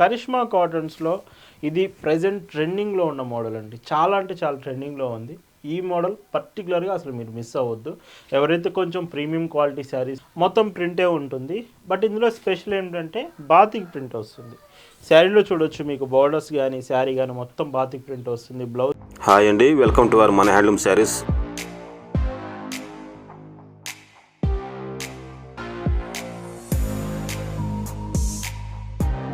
కరిష్మా కాటన్స్లో ఇది ప్రజెంట్ ట్రెండింగ్లో ఉన్న మోడల్ అండి. చాలా అంటే చాలా ట్రెండింగ్లో ఉంది ఈ మోడల్. పర్టికులర్గా అసలు మీరు మిస్ అవ్వద్దు. ఎవరైతే కొంచెం ప్రీమియం క్వాలిటీ శారీస్ మొత్తం ప్రింటే ఉంటుంది, బట్ ఇందులో స్పెషల్ ఏంటంటే బాతిక్ ప్రింట్ వస్తుంది. శారీలో చూడొచ్చు మీకు బోర్డర్స్ కానీ శారీ కానీ మొత్తం బాతిక్ ప్రింట్ వస్తుంది. బ్లౌజ్. హాయ్ అండి, వెల్కమ్ టు అవర్ మన హ్యాండ్లూమ్ శారీస్.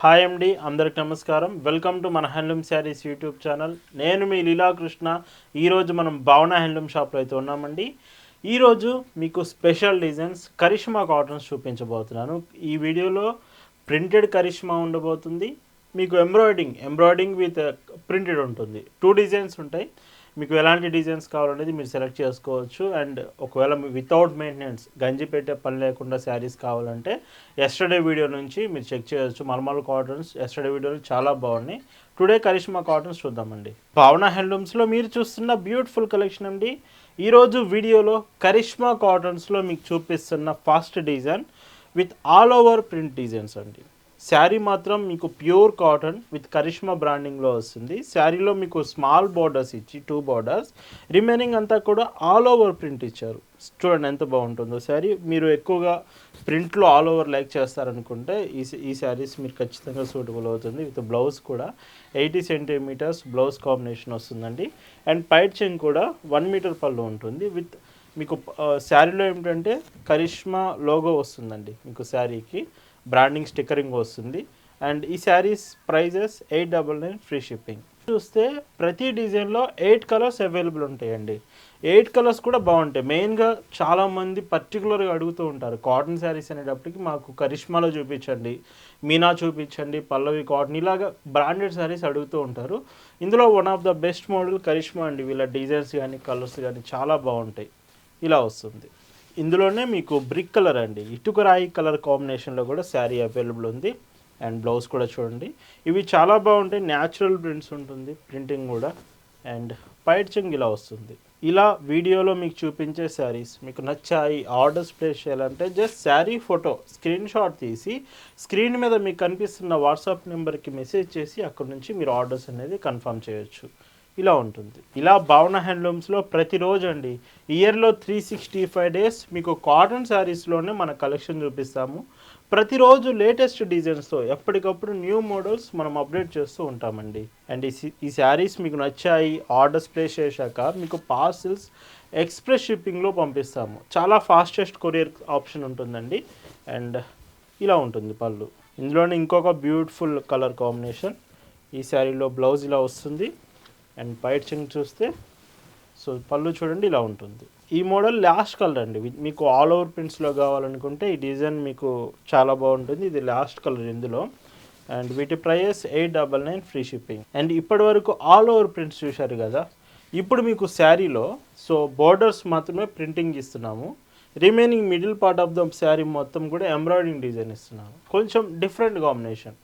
హాయ్ అండి, అందరికి నమస్కారం. వెల్కమ్ టు మన హ్యాండ్లూమ్ శారీస్ యూట్యూబ్ ఛానల్. నేను మీ లీలాకృష్ణ. ఈరోజు మనం భావన హ్యాండ్లూమ్ షాప్లో అయితే ఉన్నామండి. ఈరోజు మీకు స్పెషల్ డిజైన్స్ కరిష్మా కాటన్స్ చూపించబోతున్నాను. ఈ వీడియోలో ప్రింటెడ్ కరిష్మా ఉండబోతుంది, మీకు ఎంబ్రాయిడింగ్ విత్ ప్రింటెడ్ ఉంటుంది. 2 డిజైన్స్ ఉంటాయి. మీకు ఎలాంటి డిజైన్స్ కావాలనేది మీరు సెలెక్ట్ చేసుకోవచ్చు. అండ్ ఒకవేళ వితౌట్ మెయింటెనెన్స్ గంజి పెట్టే పని లేకుండా శారీస్ కావాలంటే ఎస్టర్డే వీడియో నుంచి మీరు చెక్ చేయొచ్చు. మల్మల్ కాటన్స్ ఎస్టర్డే వీడియోలో చాలా బాగున్నాయి. టుడే కరిష్మా కాటన్స్ చూద్దామండి. భావన హ్యాండ్లూమ్స్లో మీరు చూస్తున్న బ్యూటిఫుల్ కలెక్షన్ అండి. ఈరోజు వీడియోలో కరిష్మా కాటన్స్లో మీకు చూపిస్తున్న first design with all over print designs అండి. శారీ మాత్రం మీకు ప్యూర్ కాటన్ విత్ కరిష్మా బ్రాండింగ్లో వస్తుంది. శారీలో మీకు స్మాల్ బార్డర్స్ ఇచ్చి 2 బార్డర్స్, రిమైనింగ్ అంతా కూడా ఆల్ ఓవర్ ప్రింట్ ఇచ్చారు. చూడండి ఎంత బాగుంటుందో శారీ. మీరు ఎక్కువగా ప్రింట్లో ఆల్ ఓవర్ లైక్ చేస్తారనుకుంటే ఈ శారీస్ మీరు ఖచ్చితంగా సూటబుల్ అవుతుంది. విత్ బ్లౌజ్ కూడా 80 సెంటీమీటర్స్ బ్లౌజ్ కాంబినేషన్ వస్తుందండి. అండ్ పైట్ చెంగ్ కూడా 1 మీటర్ పళ్ళు ఉంటుంది. విత్ మీకు శారీలో ఏమిటంటే కరిష్మా లోగో వస్తుందండి. మీకు శారీకి బ్రాండింగ్ స్టిక్కరింగ్ వస్తుంది. అండ్ ఈ శారీస్ ప్రైజెస్ 899 ఫ్రీ షిప్పింగ్. చూస్తే ప్రతి డిజైన్లో 8 కలర్స్ అవైలబుల్ ఉంటాయండి. 8 కలర్స్ కూడా బాగుంటాయి. మెయిన్గా చాలామంది పర్టికులర్గా అడుగుతూ ఉంటారు, కాటన్ శారీస్ అనేటప్పటికి మాకు కరిష్మాలో చూపించండి, మీనా చూపించండి, పల్లవి కాటన్, ఇలాగా బ్రాండెడ్ శారీస్ అడుగుతూ ఉంటారు. ఇందులో one of the best model Karishma అండి. వీళ్ళ డిజైన్స్ కానీ కలర్స్ కానీ చాలా బాగుంటాయి. ఇలా వస్తుంది. ఇందులోనే మీకు బ్రిక్ కలర్ అండి, ఇటుక రాయి కలర్ కాంబినేషన్లో కూడా శారీ అవైలబుల్ ఉంది. అండ్ బ్లౌజ్ కూడా చూడండి. ఇవి చాలా బాగుంటాయి. న్యాచురల్ ప్రింట్స్ ఉంటుంది ప్రింటింగ్ కూడా. అండ్ పైట్ చెంగ్ ఇలా వస్తుంది. ఇలా వీడియోలో మీకు చూపించే శారీస్ మీకు నచ్చాయి, ఆర్డర్స్ ప్లేస్ చేయాలంటే just sari photo screen shot తీసి స్క్రీన్ మీద మీకు కనిపిస్తున్న వాట్సాప్ నెంబర్కి మెసేజ్ చేసి అక్కడ నుంచి మీరు ఆర్డర్స్ అనేది కన్ఫర్మ్ చేయొచ్చు. ఇలా ఉంటుంది. ఇలా భావన హ్యాండ్లూమ్స్లో ప్రతిరోజు అండి, ఇయర్లో 365 డేస్ మీకు కాటన్ శారీస్లోనే మన కలెక్షన్ చూపిస్తాము. ప్రతిరోజు లేటెస్ట్ డిజైన్స్తో ఎప్పటికప్పుడు న్యూ మోడల్స్ మనం అప్డేట్ చేస్తూ ఉంటామండి. అండ్ ఈ శారీస్ మీకు నచ్చాయి, ఆర్డర్స్ ప్లేస్ చేశాక మీకు పార్సిల్స్ ఎక్స్ప్రెస్ షిప్పింగ్లో పంపిస్తాము. చాలా ఫాస్టెస్ట్ కొరియర్ ఆప్షన్ ఉంటుందండి. అండ్ ఇలా ఉంటుంది పళ్ళు. ఇందులోనే ఇంకొక బ్యూటిఫుల్ కలర్ కాంబినేషన్. ఈ శారీలో బ్లౌజ్ ఇలా వస్తుంది. అండ్ పైట్ చెంగ్ చూస్తే సో పళ్ళు చూడండి ఇలా ఉంటుంది. ఈ మోడల్ లాస్ట్ కలర్ అండి. మీకు ఆల్ ఓవర్ ప్రింట్స్లో కావాలనుకుంటే ఈ డిజైన్ మీకు చాలా బాగుంటుంది. ఇది లాస్ట్ కలర్ ఇందులో. అండ్ వీటి ప్రైస్ 899 ఫ్రీ షిప్పింగ్. అండ్ ఇప్పటి వరకు ఆల్ ఓవర్ ప్రింట్స్ చూశారు కదా, ఇప్పుడు మీకు శారీలో సో బోర్డర్స్ మాత్రమే ప్రింటింగ్ ఇస్తున్నాము. Remaining middle part of the sari మొత్తం కూడా ఎంబ్రాయిడింగ్ డిజైన్ ఇస్తున్నాము. కొంచెం డిఫరెంట్ కాంబినేషన్.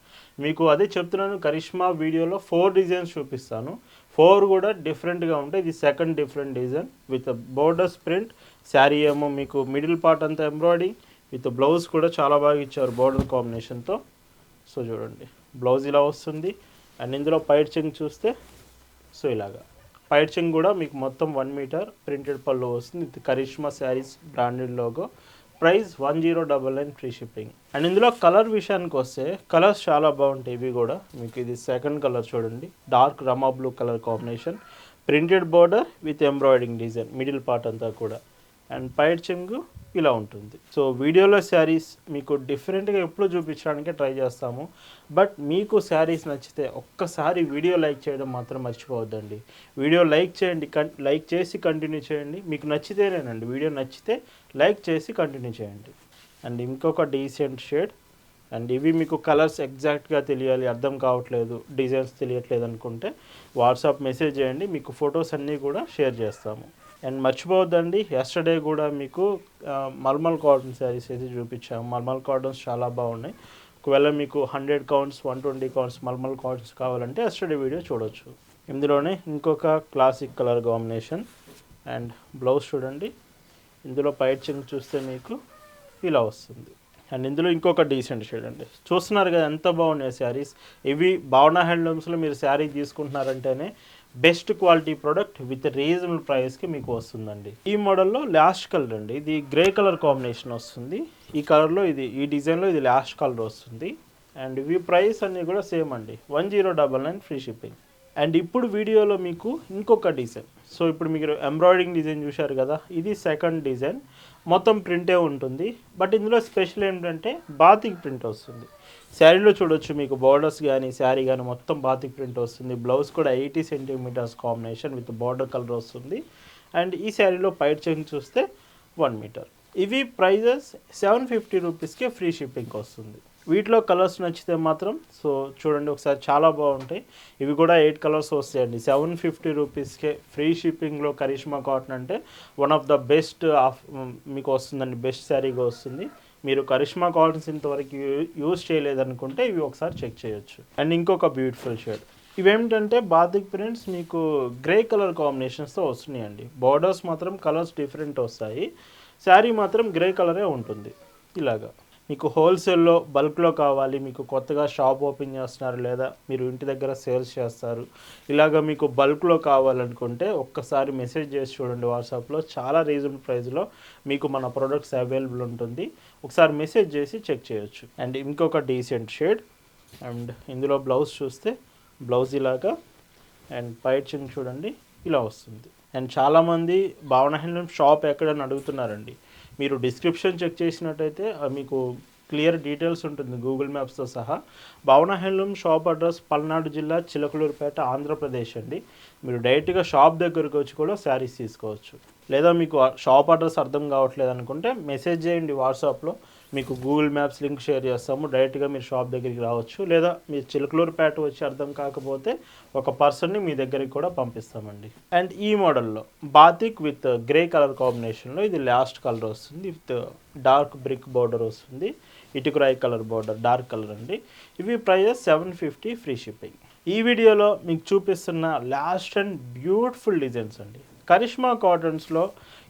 మీకు అదే చెప్తున్నాను, కరిష్మా వీడియోలో 4 డిజైన్స్ చూపిస్తాను. 4 కూడా డిఫరెంట్గా ఉంటాయి. ఇది second different design with borders print. Sari ఏమో మీకు మిడిల్ పార్ట్ అంతా ఎంబ్రాయిడింగ్ విత్ బ్లౌజ్ కూడా చాలా బాగా ఇచ్చారు బోర్డర్ కాంబినేషన్తో. సో చూడండి బ్లౌజ్ ఇలా వస్తుంది. అండ్ ఇందులో పైట్ చెంగ్ చూస్తే సో ఇలాగా పైట్ చెంగ్ కూడా మీకు మొత్తం 1 మీటర్ ప్రింటెడ్ పళ్ళు వస్తుంది. ఇది Karishma saris branded logo. Price 1099 free shipping. And ఇందులో కలర్ విషయానికి వస్తే కలర్స్ చాలా బాగుంటాయి. ఇవి కూడా మీకు ఇది సెకండ్ కలర్ చూడండి, dark Rama blue colour combination, printed border with embroidering design middle part అంతా కూడా. అండ్ పైట్ చెంగు ఇలా ఉంటుంది. సో వీడియోలో శారీస్ మీకు డిఫరెంట్గా ఎప్పుడు చూపించడానికి ట్రై చేస్తాము. బట్ మీకు శారీస్ నచ్చితే ఒక్కసారి వీడియో లైక్ చేయడం మాత్రం మర్చిపోవద్దండి. వీడియో లైక్ చేయండి, లైక్ చేసి కంటిన్యూ చేయండి. మీకు నచ్చితేనేనండి, వీడియో నచ్చితే లైక్ చేసి కంటిన్యూ చేయండి. అండ్ ఇంకొక డీసెంట్ షేడ్. అండ్ ఇవి మీకు కలర్స్ ఎగ్జాక్ట్గా తెలియాలి, అర్థం కావట్లేదు, డిజైన్స్ తెలియట్లేదు అనుకుంటే వాట్సాప్ మెసేజ్ చేయండి, మీకు ఫొటోస్ అన్నీ కూడా షేర్ చేస్తాము. అండ్ మర్చిపోవద్దండి, ఎస్టర్డే కూడా మీకు మల్మల్ కాటన్ శారీస్ అయితే చూపించాము. మల్మల్ కాటన్స్ చాలా బాగున్నాయి. ఒకవేళ మీకు 100 కౌంట్స్ 120 కౌంట్స్ మల్మల్ కాటన్స్ కావాలంటే ఎస్టర్డే వీడియో చూడొచ్చు. ఇందులోనే ఇంకొక classic colour combination. And blouse చూడండి. ఇందులో పైట్ చెంగ్ చూస్తే మీకు ఇలా వస్తుంది. అండ్ ఇందులో ఇంకొక డీసెంట్ షేడ్ అండి. చూస్తున్నారు కదా ఎంత బాగున్నాయి శారీస్. ఇవి భావన హ్యాండ్లూమ్స్లో మీరు శారీ తీసుకుంటున్నారంటేనే best quality product with reasonable ప్రైస్కి మీకు వస్తుందండి. ఈ మోడల్లో లాస్ట్ కలర్ అండి, ఇది గ్రే కలర్ కాంబినేషన్ వస్తుంది. ఈ కలర్లో ఈ డిజైన్లో ఇది లాస్ట్ కలర్ వస్తుంది. అండ్ ఇవి ప్రైస్ అన్నీ కూడా సేమ్ అండి, 1099 ఫ్రీ షిప్పింగ్. అండ్ ఇప్పుడు వీడియోలో మీకు ఇంకొక డిజైన్. సో ఇప్పుడు మీరు ఎంబ్రాయిడింగ్ డిజైన్ చూశారు కదా, ఇది సెకండ్ డిజైన్. మొత్తం ప్రింటే ఉంటుంది, బట్ ఇందులో స్పెషల్ ఏంటంటే బాతిక్ ప్రింట్ వస్తుంది. శారీలో చూడొచ్చు మీకు బార్డర్స్ కానీ శారీ కానీ మొత్తం బాతిక్ ప్రింట్ వస్తుంది. బ్లౌజ్ కూడా 80 centimetres combination with border colour వస్తుంది. అండ్ ఈ శారీలో పైట్ చెంగ్ చూస్తే 1 మీటర్. ఇవి ప్రైజెస్ 750 రూపీస్కే ఫ్రీ షిప్పింగ్ వస్తుంది. వీటిలో కలర్స్ నచ్చితే మాత్రం సో చూడండి ఒకసారి, చాలా బాగుంటాయి. ఇవి కూడా 8 కలర్స్ వస్తాయండి. 750 రూపీస్కే ఫ్రీ షిప్పింగ్లో కరిష్మా కాటన్ అంటే వన్ ఆఫ్ ద బెస్ట్ మీకు వస్తుందండి, బెస్ట్ శారీగా వస్తుంది. మీరు కరిష్మా కాటన్స్ ఇంతవరకు యూజ్ చేయలేదనుకుంటే ఇవి ఒకసారి చెక్ చేయొచ్చు. అండ్ ఇంకొక బ్యూటిఫుల్ షేడ్, ఇవేమిటంటే బాతిక్ ప్రింట్స్ మీకు గ్రే కలర్ కాంబినేషన్స్తో వస్తున్నాయండి. బార్డర్స్ మాత్రం కలర్స్ డిఫరెంట్ వస్తాయి, శారీ మాత్రం గ్రే కలరే ఉంటుంది. ఇలాగా మీకు హోల్సేల్లో బల్క్లో కావాలి, మీకు కొత్తగా షాప్ ఓపెన్ చేస్తున్నారు లేదా మీరు ఇంటి దగ్గర సేల్స్ చేస్తారు, ఇలాగ మీకు బల్క్లో కావాలనుకుంటే ఒక్కసారి మెసేజ్ చేసి చూడండి వాట్సాప్లో. చాలా రీజనబుల్ ప్రైస్లో మీకు మన ప్రొడక్ట్స్ అవైలబుల్ ఉంటుంది. ఒకసారి మెసేజ్ చేసి చెక్ చేయొచ్చు. అండ్ ఇంకొక డీసెంట్ షేడ్. అండ్ ఇందులో బ్లౌజ్ చూస్తే బ్లౌజ్ ఇలాగా, అండ్ పైట్ చెంగ్ చూడండి ఇలా వస్తుంది. అండ్ చాలామంది భావన హ్యాండ్లూమ్ షాప్ ఎక్కడని అడుగుతున్నారండి. మీరు డిస్క్రిప్షన్ చెక్ చేసినట్టయితే మీకు క్లియర్ డీటెయిల్స్ ఉంటుంది గూగుల్ మ్యాప్స్తో సహా. భావన హ్యాండ్లూమ్ షాప్ అడ్రస్ పల్నాడు జిల్లా చిలకలూరుపేట ఆంధ్రప్రదేశ్ అండి. మీరు డైరెక్ట్గా షాప్ దగ్గరకు వచ్చి కూడా శారీస్ తీసుకోవచ్చు. లేదా మీకు షాప్ అడ్రస్ అర్థం కావట్లేదు అనుకుంటే మెసేజ్ చేయండి వాట్సాప్లో, మీకు గూగుల్ మ్యాప్స్ లింక్ షేర్ చేస్తాము. డైరెక్ట్గా మీరు షాప్ దగ్గరికి రావచ్చు. లేదా మీరు చిలకలూరుపేట వచ్చి అర్థం కాకపోతే ఒక పర్సన్ని మీ దగ్గరికి కూడా పంపిస్తామండి. అండ్ ఈ మోడల్లో బాతిక్ విత్ గ్రే కలర్ కాంబినేషన్లో ఇది లాస్ట్ కలర్ వస్తుంది. విత్ డార్క్ బ్రిక్ బార్డర్ వస్తుంది, ఇటుకురాయి కలర్ బార్డర్, డార్క్ కలర్ అండి. ఇవి ప్రైజెస్ 750 ఫ్రీ షిప్పింగ్. ఈ వీడియోలో మీకు చూపిస్తున్న లాస్ట్ అండ్ బ్యూటిఫుల్ డిజైన్స్ అండి. కరిష్మా కాటన్స్లో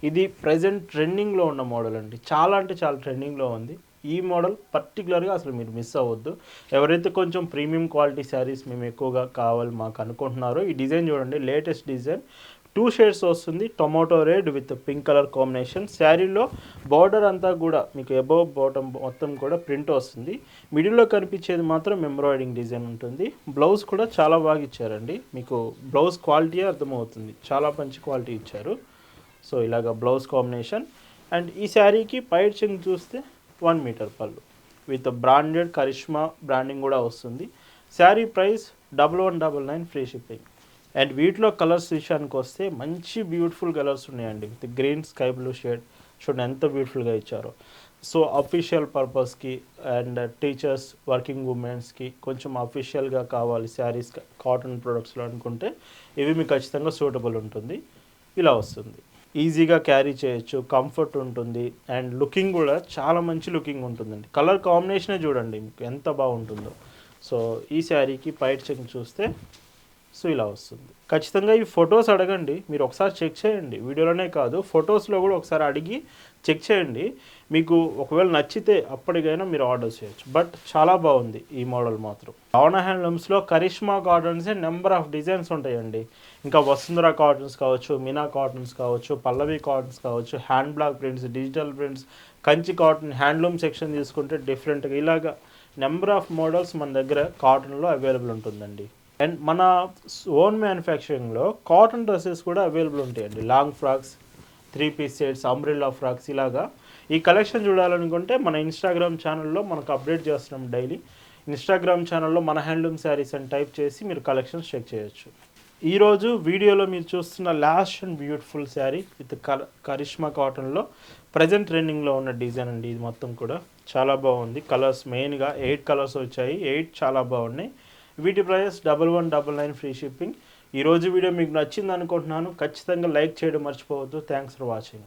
ఇది ప్రజెంట్ ట్రెండింగ్లో ఉన్న మోడల్ అండి. చాలా అంటే చాలా ట్రెండింగ్లో ఉంది ఈ మోడల్. పర్టికులర్గా అసలు మీరు మిస్ అవ్వద్దు. ఎవరైతే కొంచెం ప్రీమియం క్వాలిటీ శారీస్ మేము ఎక్కువగా కావాలి మాకు అనుకుంటున్నారో ఈ డిజైన్ చూడండి, లేటెస్ట్ డిజైన్. 2 షేడ్స్ వస్తుంది, tomato red with pink colour combination. శారీలో బార్డర్ అంతా కూడా మీకు అబోవ్ బాటమ్ మొత్తం కూడా ప్రింట్ వస్తుంది. మిడిల్లో కనిపించేది మాత్రం ఎంబ్రాయిడింగ్ డిజైన్ ఉంటుంది. బ్లౌజ్ కూడా చాలా బాగా ఇచ్చారండి. మీకు బ్లౌజ్ క్వాలిటీ అర్థమవుతుంది, చాలా మంచి క్వాలిటీ ఇచ్చారు. సో ఇలాగ బ్లౌజ్ కాంబినేషన్. అండ్ ఈ శారీకి పైట్ చెంగ్ చూస్తే 1 మీటర్ పళ్ళు విత్ బ్రాండెడ్ కరిష్మా బ్రాండింగ్ కూడా వస్తుంది. Sari price 1199 free shipping. And వీటిలో కలర్స్ విషయానికి వస్తే మంచి బ్యూటిఫుల్ కలర్స్ ఉన్నాయండి. With green sky blue shade చూడండి ఎంత బ్యూటిఫుల్గా ఇచ్చారో. సో అఫీషియల్ పర్పస్కి అండ్ టీచర్స్, వర్కింగ్ ఉమెన్స్కి కొంచెం అఫీషియల్గా కావాలి శారీస్ కాటన్ ప్రొడక్ట్స్లో అనుకుంటే ఇవి మీకు ఖచ్చితంగా సూటబుల్ ఉంటుంది. ఇలా వస్తుంది, ఈజీగా క్యారీ చేయొచ్చు, కంఫర్ట్ ఉంటుంది. అండ్ లుకింగ్ కూడా చాలా మంచి లుకింగ్ ఉంటుందండి. కలర్ కాంబినేషనే చూడండి మీకు ఎంత బాగుంటుందో. సో ఈ శారీకి పైట్ చెంగ్ చూస్తే సో ఇలా వస్తుంది. ఖచ్చితంగా ఈ ఫొటోస్ అడగండి, మీరు ఒకసారి చెక్ చేయండి. వీడియోలోనే కాదు ఫొటోస్లో కూడా ఒకసారి అడిగి చెక్ చేయండి. మీకు ఒకవేళ నచ్చితే అప్పటికైనా మీరు ఆర్డర్ చేయొచ్చు. బట్ చాలా బాగుంది ఈ మోడల్ మాత్రం. భావన హ్యాండ్లూమ్స్లో కరిష్మా కాటన్సే నెంబర్ ఆఫ్ డిజైన్స్ ఉంటాయండి. ఇంకా వసుంధర కాటన్స్ కావచ్చు, మీనా కాటన్స్ కావచ్చు, పల్లవి కాటన్స్ కావచ్చు, hand block prints, digital prints, Kanchi cotton, handloom section తీసుకుంటే డిఫరెంట్గా ఇలాగా నెంబర్ ఆఫ్ మోడల్స్ మన దగ్గర కాటన్లో అవైలబుల్ ఉంటుందండి. అండ్ మన ఓన్ మ్యానుఫ్యాక్చరింగ్లో కాటన్ డ్రెస్సెస్ కూడా అవైలబుల్ ఉంటాయండి. Long frocks, 3 piece sets, umbrella frocks ఇలాగా. ఈ కలెక్షన్ చూడాలనుకుంటే మన ఇన్స్టాగ్రామ్ ఛానల్లో మనకు అప్డేట్ చేస్తున్నాం డైలీ. ఇన్స్టాగ్రామ్ ఛానల్లో మన హ్యాండ్లూమ్ శారీస్ అని టైప్ చేసి మీరు కలెక్షన్స్ చెక్ చేయొచ్చు. ఈరోజు వీడియోలో మీరు చూస్తున్న last and beautiful sari with Karishma కాటన్లో ప్రజెంట్ ట్రెండింగ్లో ఉన్న డిజైన్ అండి. ఇది మొత్తం కూడా చాలా బాగుంది. కలర్స్ మెయిన్గా 8 కలర్స్ వచ్చాయి, 8 చాలా బాగున్నాయి. వీటి ప్రైస్ 1199 ఫ్రీ షిప్పింగ్. ఈరోజు వీడియో మీకు నచ్చింది అనుకుంటున్నాను. ఖచ్చితంగా లైక్ చేయడం మర్చిపోవద్దు. Thanks for watching.